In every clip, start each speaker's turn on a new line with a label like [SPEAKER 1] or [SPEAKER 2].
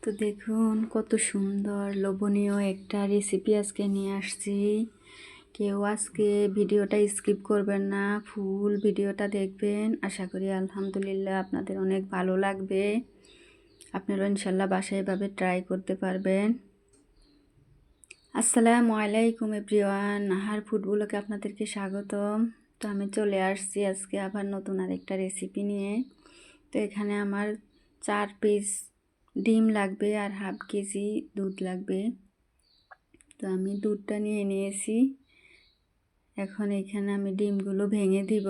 [SPEAKER 1] তো দেখুন কত সুন্দর লোভনীয় একটা রেসিপি আজকে নিয়ে আসছি। কেউ আজকে ভিডিওটা স্কিপ করবেন না, ফুল ভিডিওটা দেখবেন। আশা করি আলহামদুলিল্লাহ আপনাদের অনেক ভালো লাগবে। আপনারা ইনশাল্লাহ বাসায় এভাবে ট্রাই করতে পারবেন। আসসালামু আলাইকুম এভরিওয়ান, নাহার ফুডগুলোকে আপনাদেরকে স্বাগতম। তো আমি চলে আসছি আজকে আবার নতুন আরেকটা রেসিপি নিয়ে। তো এখানে আমার 4 পিস ডিম লাগবে আর হাফ কেজি দুধ লাগবে। তো আমি দুধটা নিয়ে নিয়েছি। এখন এখানে আমি ডিমগুলো ভেঙে দিব।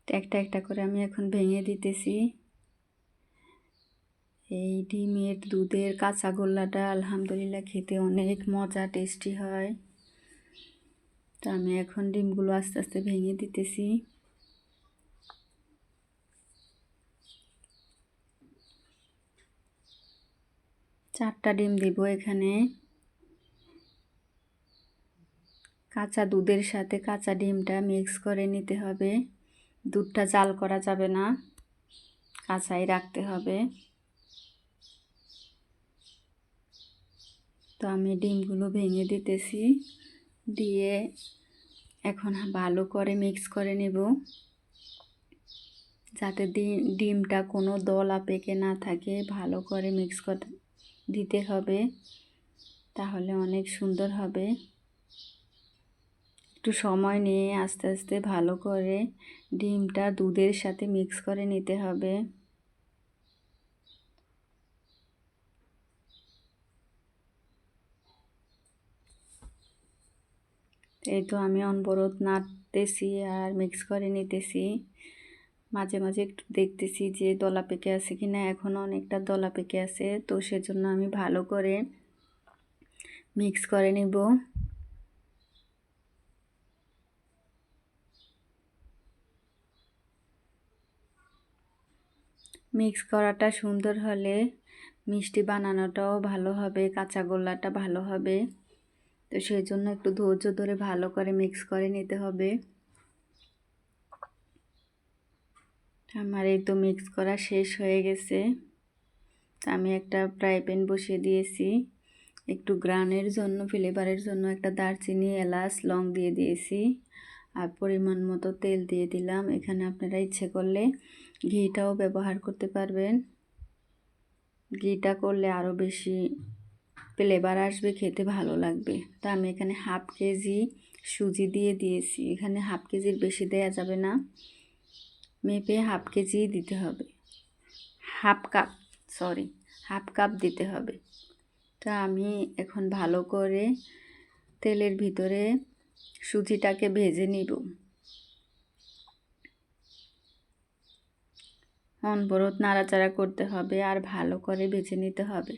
[SPEAKER 1] একটা একটা করে আমি এখন ভেঙে দিতেছি। এই ডিমের দুধের কাঁচা গোল্লাটা আলহামদুলিল্লাহ খেতে অনেক মজা, টেস্টি হয়। তো আমি এখন ডিমগুলো আস্তে আস্তে ভেঙে দিতেছি। চারটা ডিম দিব এখানে। কাঁচা দুধের সাথে কাঁচা ডিমটা মিক্স করে নিতে হবে। দুধটা জাল করা যাবে না, কাঁচাই রাখতে হবে। তো আমি ডিমগুলো ভেঙে দিতেছি, দিয়ে এখন ভালো করে মিক্স করে নেব, যাতে ডিমটা কোনো দলা পেকে না থাকে। ভালো করে মিক্স করে দিতে হবে, তাহলে অনেক সুন্দর হবে। একটু সময় নিয়ে আস্তে আস্তে ভালো করে ডিমটা দুধের সাথে মিক্স করে নিতে হবে। এই তো আমি অনবরত নাড়তেছি আর মিক্স করে নিতেছি। মাঝে মাঝে একটু দেখতেছি যে দলা পেকে আছে কিনা। এখনও অনেকটা দলা পেকে আছে, তো সেজন্য আমি ভালো করে মিক্স করে নিব। মিক্স করাটা সুন্দর হলে মিষ্টি বানানোটাও ভালো হবে, কাঁচা গোল্লাটা ভালো হবে। তো সেই জন্য একটু ধৈর্য ধরে ভালো করে মিক্স করে নিতে হবে। আমার এই তো মিক্স করা শেষ হয়ে গেছে। আমি একটা ফ্রাই প্যান বসিয়ে দিয়েছি। একটু গ্রানের জন্য, ফ্লেভারের জন্য একটা দারচিনি, এলাচ, লং দিয়ে দিয়েছি আর পরিমাণ মতো তেল দিয়ে দিলাম। এখানে আপনারা ইচ্ছে করলে ঘিটাও ব্যবহার করতে পারবেন। ঘিটা করলে আরও বেশি ফ্লেভার আসবে, খেতে ভালো লাগবে। তো আমি এখানে হাফ কেজি সুজি দিয়ে দিয়েছি। এখানে হাফ কেজির বেশি দেওয়া যাবে না, মেপে হাফ কেজি দিতে হবে। হাফ কাপ দিতে হবে। তো আমি এখন ভালো করে তেলের ভিতরে সুজিটাকে ভেজে নিব। অনবরত নাড়াচাড়া করতে হবে আর ভালো করে ভেজে নিতে হবে।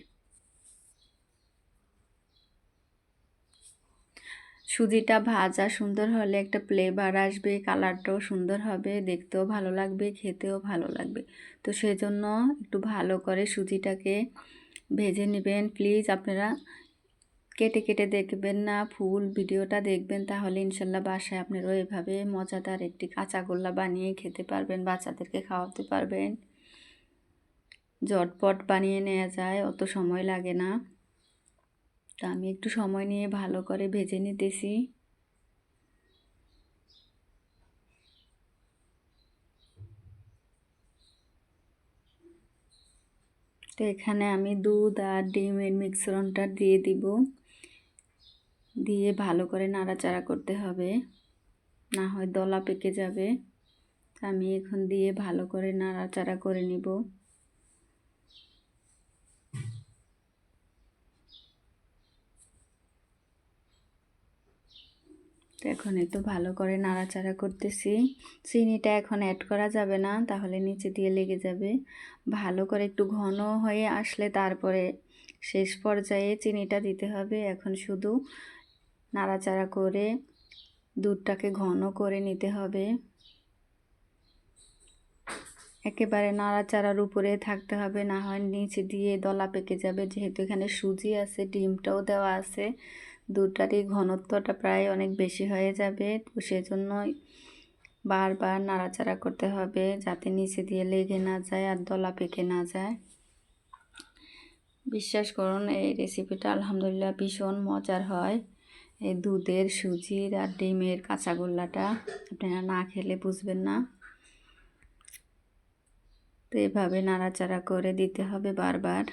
[SPEAKER 1] সুজিটা ভাজা সুন্দর হলে একটা ফ্লেভার আসবে, কালারটাও সুন্দর হবে, দেখতেও ভালো লাগবে, খেতেও ভালো লাগবে। তো সেজন্য একটু ভালো করে সুজিটাকে ভেজে নেবেন। প্লিজ আপনারা কেটে কেটে দেখবেন না, ফুল ভিডিওটা দেখবেন, তাহলে ইনশাল্লাহ বাসায় আপনারাও এভাবে মজাদার একটি কাঁচা গোল্লা বানিয়ে খেতে পারবেন, বাচ্চাদেরকে খাওয়াতে পারবেন। ঝটপট বানিয়ে নেওয়া যায়, অত সময় লাগে না। তো আমি একটু সময় নিয়ে ভালো করে ভেজে নিতেছি। তো এখানে আমি দুধ আর ডিমের মিশ্রণটা দিয়ে দিব, দিয়ে ভালো করে নাড়াচাড়া করতে হবে, না হয় দলা পেকে যাবে। আমি এখন দিয়ে ভালো করে নাড়াচাড়া করে নিব। তো এখন একটু ভালো করে নাড়াচাড়া করতেছি। চিনিটা এখন অ্যাড করা যাবে না, তাহলে নিচে দিয়ে লেগে যাবে। ভালো করে একটু ঘন হয়ে আসলে তারপরে শেষ পর্যায়ে চিনিটা দিতে হবে। এখন শুধু নাড়াচাড়া করে দুধটাকে ঘন করে নিতে হবে। একেবারে নাড়াচাড়ার উপরে থাকতে হবে, না হয় নিচে দিয়ে দলা পেকে যাবে। যেহেতু এখানে সুজি আছে, ডিমটাও দেওয়া আছে, দুধটারই ঘনত্বটা প্রায় অনেক বেশি হয়ে যাবে। তো সেজন্য বারবার নাড়াচাড়া করতে হবে যাতে নিচে দিয়ে লেগে না যায় আর দলা পেকে না যায়। বিশ্বাস করুন এই রেসিপিটা আলহামদুলিল্লাহ ভীষণ মজার হয়। এই দুধের, সুজির আর ডিমের কাঁচাগোল্লাটা আপনারা না খেলে বুঝবেন না। তো এভাবে নাড়াচাড়া করে দিতে হবে বারবার।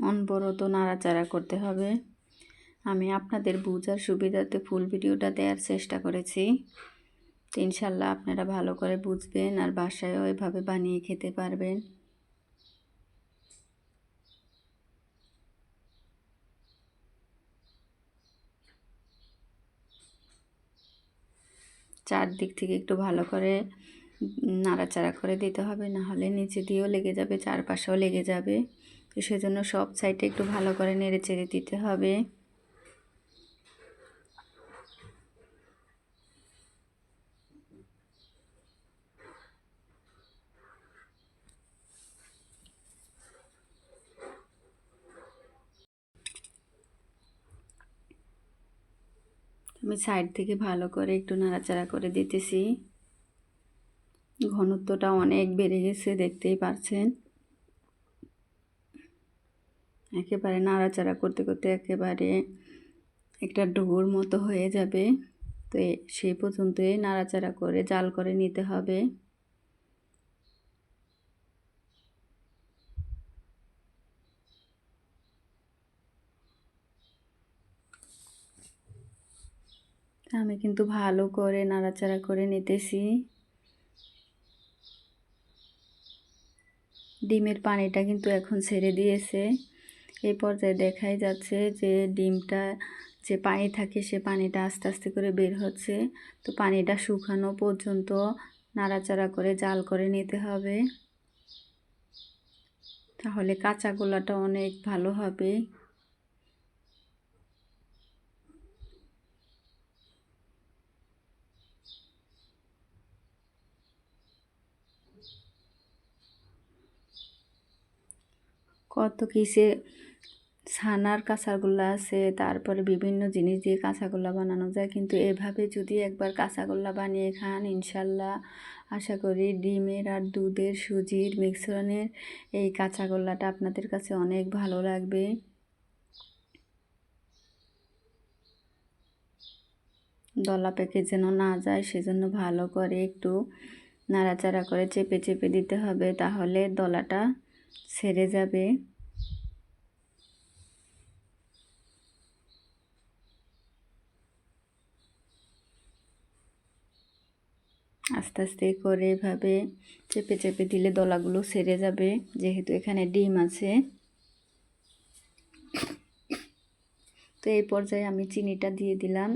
[SPEAKER 1] অনবরত নাড়াচাড়া করতে হবে। আমি আপনাদের বোঝার সুবিধাতে ফুল ভিডিওটা দেওয়ার চেষ্টা করেছি। তো ইনশাল্লাহ আপনারা ভালো করে বুঝবেন আর বাসায়ও এভাবে বানিয়ে খেতে পারবেন। চারদিক থেকে একটু ভালো করে নাড়াচাড়া করে দিতে হবে, না হলে নিচে দিয়েও লেগে যাবে, চারপাশেও লেগে যাবে। তো সেজন্য সব সাইডে একটু ভালো করে নেড়ে চেড়ে দিতে হবে। আমি সাইড থেকে ভালো করে একটু নাড়াচাড়া করে দিতেছি। ঘনত্বটা অনেক বেড়ে গেছে, দেখতেই পাচ্ছেন। একেবারে নাড়াচাড়া করতে করতে একেবারে একটা ডোর মতো হয়ে যাবে। তো সেই পর্যন্তই নাড়াচাড়া করে জাল করে নিতে হবে। আমি কিন্তু ভালো করে নাড়াচাড়া করে নিতেছি। ডিমের পানিটা কিন্তু এখন ছেড়ে দিয়েছে। এই পর্যায়ে দেখাই যাচ্ছে যে ডিমটা যে পানি থাকে সে পানিটা আস্তে আস্তে করে বের হচ্ছে। তো পানিটা শুকানো পর্যন্ত নাড়াচাড়া করে জাল করে নিতে হবে, তাহলে কাঁচা গোলাটা অনেক ভালো হবে। কত কিসে ছানার কাঁচাগোল্লা আছে, তারপরে বিভিন্ন জিনিস দিয়ে কাঁচাগোল্লা বানানো যায়, কিন্তু এভাবে যদি একবার কাঁচাগোল্লা বানিয়ে খান ইনশাল্লাহ আশা করি ডিমের আর দুধের, সুজির মিশ্রণের এই কাঁচাগোল্লাটা আপনাদের কাছে অনেক ভালো লাগবে। দলা পেকে যেন না যায় সেজন্য ভালো করে একটু নাড়াচাড়া করে চেপে চেপে দিতে হবে, তাহলে দলাটা ছেড়ে যাবে। আস্তে আস্তে করে এভাবে চেপে চেপে দিলে দলাগুলো ছেড়ে যাবে, যেহেতু এখানে ডিম আছে। তো এই পর্যায়ে আমি চিনিটা দিয়ে দিলাম।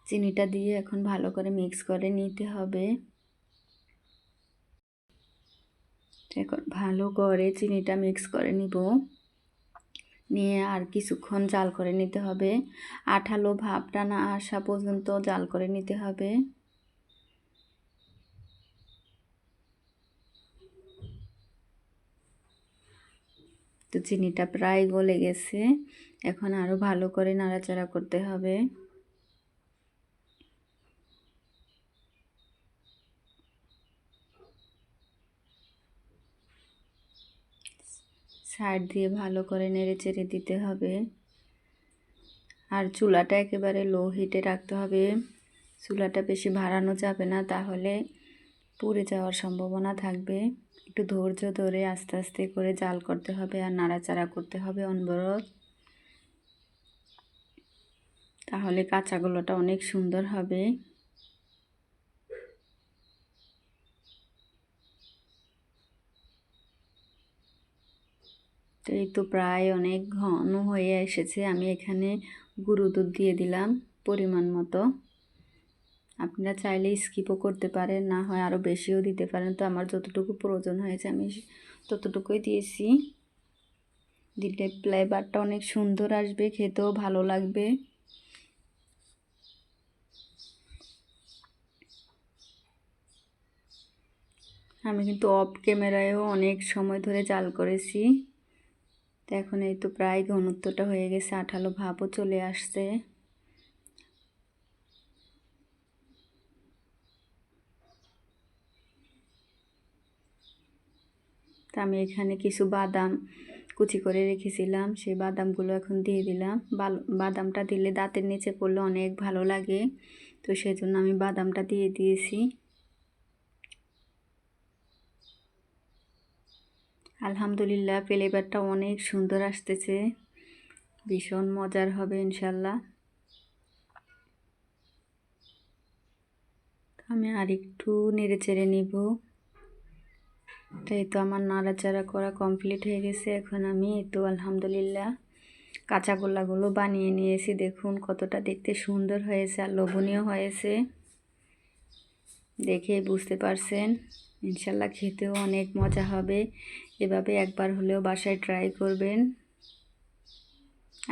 [SPEAKER 1] চিনিটা দিয়ে এখন ভালো করে মিক্স করে নিতে হবে। এখন ভালো করে চিনিটা মিক্স করে নিব, নিয়ে আর কিছুক্ষণ জাল করে নিতে হবে। আঠালো ভাবটা না আসা পর্যন্ত জাল করে নিতে হবে। তো চিনিটা প্রায় গলে গেছে, এখন আরও ভালো করে নাড়াচাড়া করতে হবে। সাইড দিয়ে ভালো করে নেড়ে চেড়ে দিতে হবে। আর চুলাটা একেবারে লো হিটে রাখতে হবে, চুলাটা বেশি বাড়ানো যাবে না, তাহলে পুড়ে যাওয়ার সম্ভাবনা থাকবে। একটু ধৈর্য ধরে আস্তে আস্তে করে জাল করতে হবে আর নাড়াচাড়া করতে হবে অনবরত, তাহলে কাঁচাগোল্লাটা অনেক সুন্দর হবে। তো এই তো প্রায় অনেক ঘন হয়ে এসেছে। আমি এখানে গুঁড়ো দুধ দিয়ে দিলাম পরিমাণ মতো। আপনারা চাইলে স্কিপও করতে পারেন, না হয় আরও বেশিও দিতে পারেন। তো আমার যতটুকু প্রয়োজন হয়েছে আমি ততটুকুই দিয়েছি। দিলে ফ্লেভারটা অনেক সুন্দর আসবে, খেতেও ভালো লাগবে। আমি কিন্তু অফ ক্যামেরায়ও অনেক সময় ধরে জাল করেছি, তো এখন এই তো প্রায় ঘনত্বটা হয়ে গেছে, আঠালো ভাবও চলে আসছে। তা আমি এখানে কিছু বাদাম কুচি করে রেখেছিলাম, সেই বাদামগুলো এখন দিয়ে দিলাম। বাদামটা দিলে দাঁতের নিচে পড়লে অনেক ভালো লাগে, তো সেজন্য আমি বাদামটা দিয়ে দিয়েছি। আলহামদুলিল্লাহ, ফ্লেভারটা অনেক সুন্দর আসতেছে, ভীষণ মজার হবে ইনশাল্লাহ। আমি আর একটু নেড়ে চেড়ে নিব। তাই তো আমার নাড়াচাড়া করা কমপ্লিট হয়ে গেছে। এখন আমি এই তো আলহামদুলিল্লাহ কাঁচা গোল্লাগুলো বানিয়ে নিয়েছি। দেখুন কতটা দেখতে সুন্দর হয়েছে আর লোভনীয় হয়েছে, দেখে বুঝতে পারছেন। ইনশাল্লাহ খেতেও অনেক মজা হবে। এভাবে একবার হলেও বাসায় ট্রাই করবেন।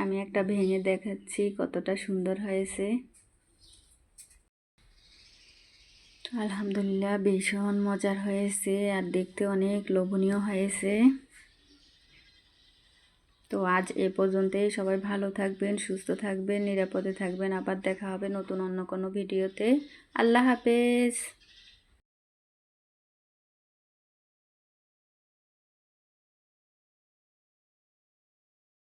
[SPEAKER 1] আমি একটা ভেঙে দেখাচ্ছি কতটা সুন্দর হয়েছে। আলহামদুলিল্লাহ ভীষণ মজার হয়েছে আর দেখতে অনেক লোভনীয় হয়েছে। তো আজ এ পর্যন্তই। সবাই ভালো থাকবেন, সুস্থ থাকবেন, নিরাপদে থাকবেন। আবার দেখা হবে নতুন অন্য কোনো ভিডিওতে। আল্লাহ হাফেজ।